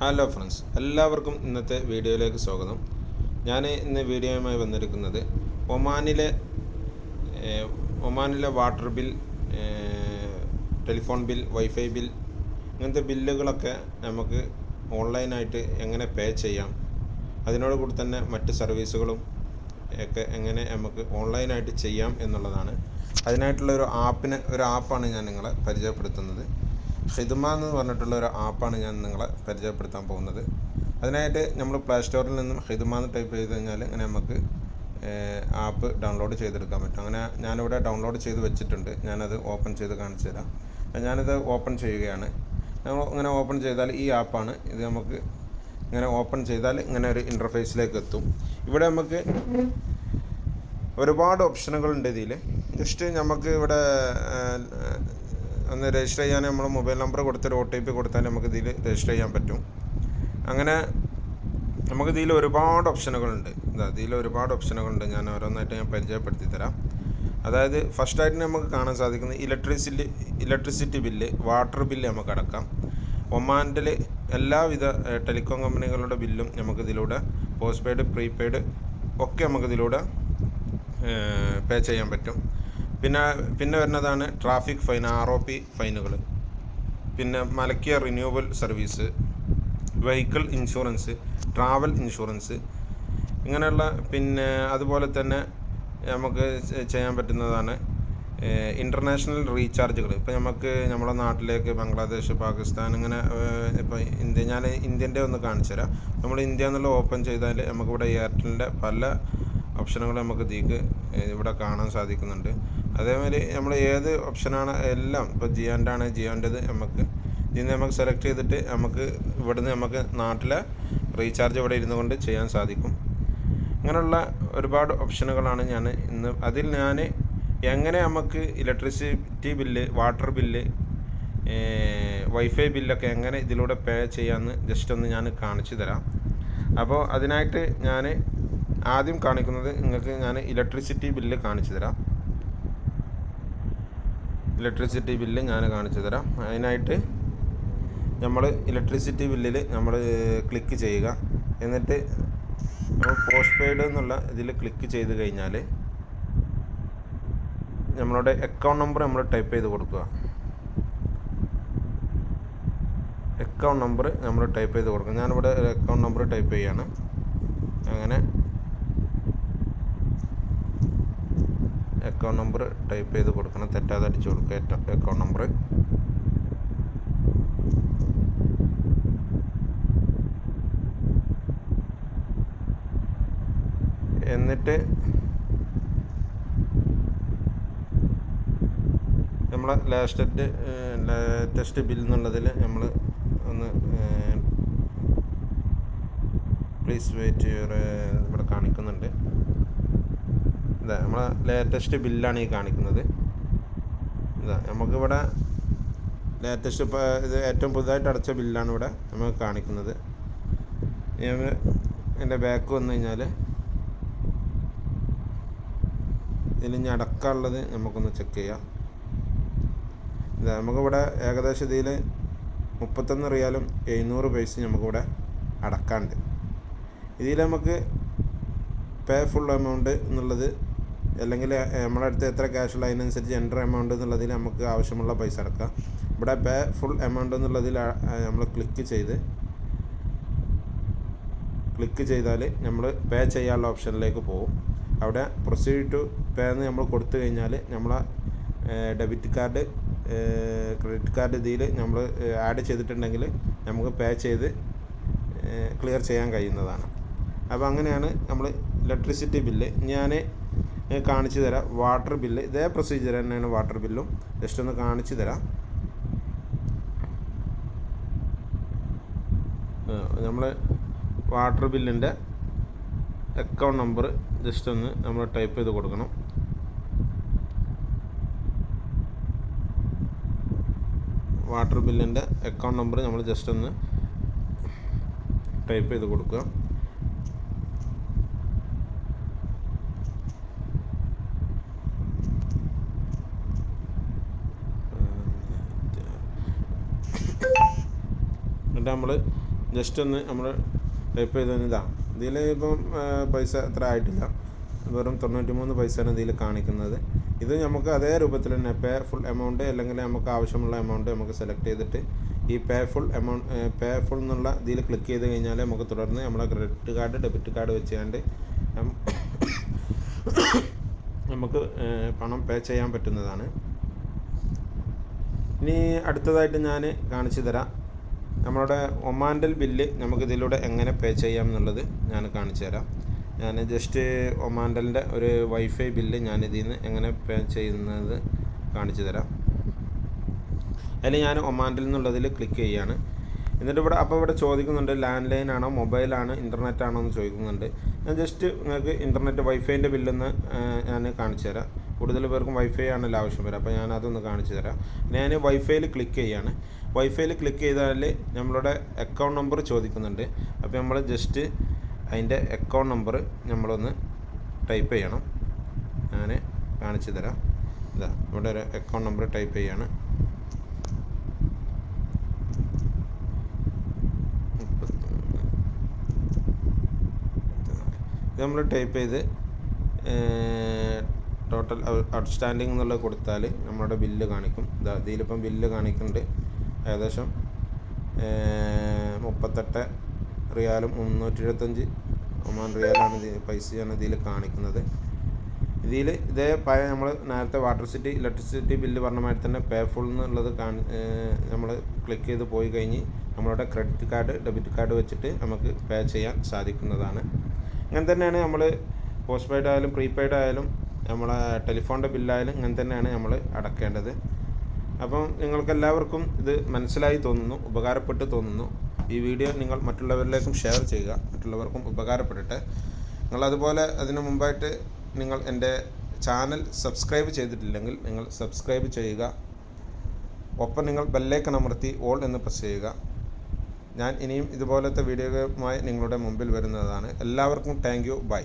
Hello friends, എല്ലാവർക്കും ഇന്നത്തെ വീഡിയോയിലേക്ക് സ്വാഗതം. ഞാൻ ഇന്ന് വീഡിയോയുമായി വന്നിരിക്കുന്നത് ഒമാനിലെ water bill, telephone bill, wifi bill, ഇങ്ങനത്തെ ബില്ലുകളൊക്കെ നമുക്ക് ഓൺലൈനായിട്ട് എങ്ങനെ പേ ചെയ്യാം, അതിനോട് കൂടി തന്നെ മറ്റ് സർവീസുകളും ഒക്കെ എങ്ങനെ നമുക്ക് ഓൺലൈനായിട്ട് ചെയ്യാം എന്നുള്ളതാണ്. അതിനായിട്ടുള്ള ഒരു ആപ്പാണ് ഞാൻ നിങ്ങളെ പരിചയപ്പെടുത്തുന്നത്. ഹിദ്മ എന്ന് പറഞ്ഞിട്ടുള്ള ഒരു ആപ്പാണ് ഞാൻ നിങ്ങളെ പരിചയപ്പെടുത്താൻ പോകുന്നത്. അതിനായിട്ട് നമ്മൾ പ്ലേ സ്റ്റോറിൽ നിന്നും ഹിദ്മ എന്ന് ടൈപ്പ് ചെയ്ത് കഴിഞ്ഞാൽ അങ്ങനെ നമുക്ക് ആപ്പ് ഡൗൺലോഡ് ചെയ്തെടുക്കാൻ പറ്റും. അങ്ങനെ ഞാനിവിടെ ഡൗൺലോഡ് ചെയ്ത് വെച്ചിട്ടുണ്ട്. ഞാനത് ഓപ്പൺ ചെയ്ത് കാണിച്ചു തരാം. ഞാനിത് ഓപ്പൺ ചെയ്യുകയാണ്. ഇങ്ങനെ ഓപ്പൺ ചെയ്താൽ ഈ ആപ്പാണ് ഇത്. നമുക്ക് ഇങ്ങനെ ഓപ്പൺ ചെയ്താൽ ഇങ്ങനെ ഒരു ഇൻ്റർഫേസിലേക്ക് എത്തും. ഇവിടെ നമുക്ക് ഒരുപാട് ഓപ്ഷനുകളുണ്ട്. ഇതിൽ ജസ്റ്റ് നമുക്ക് ഇവിടെ ഒന്ന് രജിസ്റ്റർ ചെയ്യാൻ നമ്മൾ മൊബൈൽ നമ്പർ കൊടുത്തൊരു OTP കൊടുത്താൽ നമുക്ക് ഇതിൽ രജിസ്റ്റർ ചെയ്യാൻ പറ്റും. അങ്ങനെ നമുക്ക് ഇതിൽ ഒരുപാട് ഓപ്ഷനുകളുണ്ട്. ഞാൻ ഓരോന്നായിട്ട് പരിചയപ്പെടുത്തി തരാം. അതായത് ഫസ്റ്റായിട്ട് നമുക്ക് കാണാൻ സാധിക്കുന്നത് ഇലക്ട്രിസിറ്റി ബില്ല്, വാട്ടർ ബില്ല് നമുക്ക് അടക്കാം. ഒമാനിൽ എല്ലാവിധ ടെലികോം കമ്പനികളുടെ ബില്ലും നമുക്കിതിലൂടെ പോസ്റ്റ് പെയ്ഡ്, പ്രീപെയ്ഡ് ഒക്കെ നമുക്കിതിലൂടെ പേ ചെയ്യാൻ പറ്റും. പിന്നെ വരുന്നതാണ് ട്രാഫിക് ഫൈൻ, ROP ഫൈനുകൾ, പിന്നെ മലക്കിയ renewal service, vehicle insurance, travel insurance, ഇങ്ങനെയുള്ള പിന്നെ അതുപോലെ തന്നെ നമുക്ക് ചെയ്യാൻ പറ്റുന്നതാണ് ഇൻ്റർനാഷണൽ റീചാർജുകൾ. ഇപ്പോൾ നമുക്ക് നമ്മുടെ നാട്ടിലേക്ക് ബംഗ്ലാദേശ്, പാകിസ്ഥാൻ, ഇങ്ങനെ ഇപ്പോൾ ഞാൻ ഇന്ത്യൻ്റെ ഒന്ന് കാണിച്ചു തരാം. നമ്മൾ ഇന്ത്യ എന്നുള്ള ഓപ്പൺ ചെയ്താൽ നമുക്കിവിടെ എയർടെലിൻ്റെ പല ഓപ്ഷനുകൾ നമുക്ക് ഇവിടെ കാണാൻ സാധിക്കുന്നുണ്ട്. അതേമാതിരി നമ്മൾ ഏത് ഓപ്ഷനാണ് എല്ലാം, ഇപ്പോൾ ജിയോൻ്റെ ജിയോൻ്റെത് നമുക്ക് സെലക്ട് ചെയ്തിട്ട് നമുക്ക് നാട്ടിലെ റീചാർജ് ഇവിടെ ഇരുന്നു കൊണ്ട് ചെയ്യാൻ സാധിക്കും. ഇങ്ങനെയുള്ള ഒരുപാട് ഓപ്ഷനുകളാണ് അതിൽ ഞാൻ എങ്ങനെ നമുക്ക് electricity bill, water bill, wifi ബില്ലൊക്കെ എങ്ങനെ ഇതിലൂടെ പേ ചെയ്യാമെന്ന് ജസ്റ്റ് ഒന്ന് ഞാൻ കാണിച്ചു തരാം. അപ്പോൾ അതിനായിട്ട് ഞാൻ ആദ്യം കാണിക്കുന്നത് നിങ്ങൾക്ക് ഞാൻ ഇലക്ട്രിസിറ്റി ബില്ല് കാണിച്ചു തരാം. അതിനായിട്ട് നമ്മൾ ഇലക്ട്രിസിറ്റി ബില്ലിൽ നമ്മൾ ക്ലിക്ക് ചെയ്യുക. എന്നിട്ട് നമ്മൾ പോസ്റ്റ് പെയ്ഡ് എന്നുള്ള ഇതിൽ ക്ലിക്ക് ചെയ്ത് കഴിഞ്ഞാൽ നമ്മളുടെ അക്കൗണ്ട് നമ്പർ നമ്മൾ ടൈപ്പ് ചെയ്ത് കൊടുക്കുക. ഞാനിവിടെ അക്കൗണ്ട് നമ്പർ ടൈപ്പ് ചെയ്യാണ്. അങ്ങനെ അക്കൗണ്ട് നമ്പർ ടൈപ്പ് ചെയ്ത് കൊടുക്കണം, തെറ്റാതെ അടിച്ചു കൊടുക്കുക അക്കൗണ്ട് നമ്പർ. എന്നിട്ട് നമ്മളെ ലേറ്റസ്റ്റ് ബിൽ എന്നുള്ളതിൽ നമ്മൾ ഒന്ന് പ്ലീസ് വെയിറ്റ് ഇവിടെ കാണിക്കുന്നുണ്ട്. നമ്മളെ ലേറ്റസ്റ്റ് ബില്ലാണ് ഈ കാണിക്കുന്നത്. നമുക്കിവിടെ ലേറ്റസ്റ്റ് ഇപ്പോൾ ഇത് ഏറ്റവും പുതുതായിട്ട് അടച്ച ബില്ലാണ് ഇവിടെ നമുക്ക് കാണിക്കുന്നത്. എൻ്റെ ബാക്ക് വന്നു കഴിഞ്ഞാൽ ഇതിൽ ഇനി അടക്കാനുള്ളത് നമുക്കൊന്ന് ചെക്ക് ചെയ്യാം. നമുക്കിവിടെ ഏകദേശം ഇതിൽ 31 റിയാലും 700 പൈസ നമുക്കിവിടെ അടക്കാണ്ട്. ഇതിൽ നമുക്ക് പേ ഫുൾ എമൗണ്ട് എന്നുള്ളത്, അല്ലെങ്കിൽ നമ്മുടെ അടുത്ത് എത്ര ക്യാഷുള്ള അതിനനുസരിച്ച് എൻ്റർ എമൗണ്ട് എന്നുള്ളതിൽ നമുക്ക് ആവശ്യമുള്ള പൈസ അടക്കാം. ഇവിടെ പേ ഫുൾ എമൗണ്ട് എന്നുള്ളതിൽ നമ്മൾ ക്ലിക്ക് ചെയ്താൽ നമ്മൾ പേ ചെയ്യാനുള്ള ഓപ്ഷനിലേക്ക് പോകും. അവിടെ പ്രൊസീഡ് ടു പേ എന്ന് നമ്മൾ കൊടുത്തു കഴിഞ്ഞാൽ നമ്മളെ ഡെബിറ്റ് കാർഡ്, ക്രെഡിറ്റ് കാർഡ് ഇതിൽ നമ്മൾ ആഡ് ചെയ്തിട്ടുണ്ടെങ്കിൽ നമുക്ക് പേ ചെയ്ത് ക്ലിയർ ചെയ്യാൻ കഴിയുന്നതാണ്. അപ്പോൾ അങ്ങനെയാണ് നമ്മൾ ഇലക്ട്രിസിറ്റി ബില്ല്. ഞാൻ കാണിച്ചു തരാം. വാട്ടർ ബില്ല് ഇതേ പ്രൊസീജിയർ തന്നെയാണ്. വാട്ടർ ബില്ലും ജസ്റ്റ് ഒന്ന് കാണിച്ചു തരാം. നമ്മൾ വാട്ടർ ബില്ലിൻ്റെ അക്കൗണ്ട് നമ്പർ ജസ്റ്റ് ഒന്ന് നമ്മൾ ടൈപ്പ് ചെയ്ത് കൊടുക്കണം. വാട്ടർ ബില്ലിൻ്റെ അക്കൗണ്ട് നമ്പർ നമ്മൾ ജസ്റ്റ് ഒന്ന് ടൈപ്പ് ചെയ്ത് കൊടുക്കുക. എന്നിട്ട് നമ്മൾ ജസ്റ്റ് ഒന്ന് നമ്മൾ ടൈപ്പ് ചെയ്തതാണ്. ഇതിൽ ഇപ്പം പൈസ എത്ര ആയിട്ടില്ല, വെറും 93 പൈസയാണ് ഇതിൽ കാണിക്കുന്നത്. ഇത് നമുക്ക് അതേ രൂപത്തിൽ തന്നെ പേ ഫുൾ എമൗണ്ട് അല്ലെങ്കിൽ നമുക്ക് ആവശ്യമുള്ള എമൗണ്ട് നമുക്ക് സെലക്ട് ചെയ്തിട്ട് ഈ പേ ഫുൾ എന്നുള്ള ഇതിൽ ക്ലിക്ക് ചെയ്ത് കഴിഞ്ഞാൽ നമുക്ക് തുടർന്ന് നമ്മുടെ ക്രെഡിറ്റ് കാർഡ് ഡെബിറ്റ് കാർഡ് വെച്ചുകൊണ്ട് നമുക്ക് പണം പേ ചെയ്യാൻ പറ്റുന്നതാണ്. ഇനി അടുത്തതായിട്ട് ഞാൻ കാണിച്ചു തരാം നമ്മളുടെ ഒമാൻഡൽ ബില്ല് നമുക്ക് ഇതിലൂടെ എങ്ങനെ പേ ചെയ്യാം എന്നുള്ളത് ഞാൻ കാണിച്ചു തരാം. ഞാൻ ജസ്റ്റ് ഒമാൻഡലിൻ്റെ ഒരു വൈഫൈ ബില്ല് ഞാൻ ഇതിൽ നിന്ന് എങ്ങനെ പേ ചെയ്യുന്നത് കാണിച്ചു തരാം. അതിൽ ഞാൻ ഒമാൻഡൽ എന്നുള്ളതിൽ ക്ലിക്ക് ചെയ്യുകയാണ്. എന്നിട്ട് ഇവിടെ ചോദിക്കുന്നുണ്ട് ലാൻഡ് ലൈൻ ആണോ മൊബൈലാണോ ഇൻ്റർനെറ്റ് ആണോ എന്ന് ചോദിക്കുന്നുണ്ട്. ഞാൻ ജസ്റ്റ് നിങ്ങൾക്ക് ഇൻ്റർനെറ്റ് വൈഫൈൻ്റെ ബില്ലൊന്ന് ഞാൻ കാണിച്ചു തരാം. കൂടുതൽ പേർക്കും വൈഫൈ ആണല്ലോ ആവശ്യം വരിക, അപ്പോൾ ഞാൻ അതൊന്ന് കാണിച്ചു തരാം. ഞാൻ വൈഫൈയിൽ ക്ലിക്ക് ചെയ്യുകയാണ്. വൈഫൈയിൽ ക്ലിക്ക് ചെയ്താൽ നമ്മളുടെ അക്കൗണ്ട് നമ്പർ ചോദിക്കുന്നുണ്ട്. അപ്പോൾ നമ്മൾ ജസ്റ്റ് അതിൻ്റെ അക്കൗണ്ട് നമ്പർ നമ്മളൊന്ന് ടൈപ്പ് ചെയ്യണം. ഞാൻ കാണിച്ചു തരാം. ഇതാ ഇവിടെ ഒരു അക്കൗണ്ട് നമ്പർ ടൈപ്പ് ചെയ്യാണ്. ഇത് നമ്മൾ ടൈപ്പ് ചെയ്ത് ടോട്ടൽ ഔട്ട്സ്റ്റാൻഡിങ് എന്നുള്ളത് കൊടുത്താൽ നമ്മളുടെ ബില്ല് കാണിക്കും. ഇതിലിപ്പം ബില്ല് കാണിക്കുന്നുണ്ട് ഏകദേശം 38 റിയാലും 325 ഒമാൻ റിയാലാണ് പൈസയാണ് ഇതിൽ കാണിക്കുന്നത്. ഇതേ പഴയ നമ്മൾ നേരത്തെ ഇലക്ട്രിസിറ്റി ബില്ല് പറഞ്ഞ മാതിരി തന്നെ പേ ഫുൾ എന്നുള്ളത് നമ്മൾ ക്ലിക്ക് ചെയ്ത് പോയി കഴിഞ്ഞ് നമ്മളുടെ ക്രെഡിറ്റ് കാർഡ് ഡെബിറ്റ് കാർഡ് വെച്ചിട്ട് നമുക്ക് പേ ചെയ്യാൻ സാധിക്കുന്നതാണ്. ഇങ്ങനെ തന്നെയാണ് നമ്മൾ പോസ്റ്റ് പെയ്ഡ് ആയാലും പ്രീപെയ്ഡ് ആയാലും നമ്മളെ ടെലിഫോണിൻ്റെ ബില്ലായാലും ഇങ്ങനെ തന്നെയാണ് നമ്മൾ അടക്കേണ്ടത്. അപ്പം നിങ്ങൾക്കെല്ലാവർക്കും ഇത് മനസ്സിലായി തോന്നുന്നു, ഉപകാരപ്പെട്ട് തോന്നുന്നു. ഈ വീഡിയോ നിങ്ങൾ മറ്റുള്ളവരിലേക്കും ഷെയർ ചെയ്യുക, മറ്റുള്ളവർക്കും ഉപകാരപ്പെടട്ടെ. നിങ്ങളതുപോലെ അതിന് മുമ്പായിട്ട് നിങ്ങൾ എൻ്റെ ചാനൽ സബ്സ്ക്രൈബ് ചെയ്തിട്ടില്ലെങ്കിൽ നിങ്ങൾ സബ്സ്ക്രൈബ് ചെയ്യുക. ഒപ്പം നിങ്ങൾ ബെല്ലൈക്കൺ അമർത്തി ഓൾ എന്ന് പ്രസ് ചെയ്യുക. ഞാൻ ഇനിയും ഇതുപോലത്തെ വീഡിയോയുമായി നിങ്ങളുടെ മുമ്പിൽ വരുന്നതാണ്. എല്ലാവർക്കും താങ്ക് യു, ബൈ.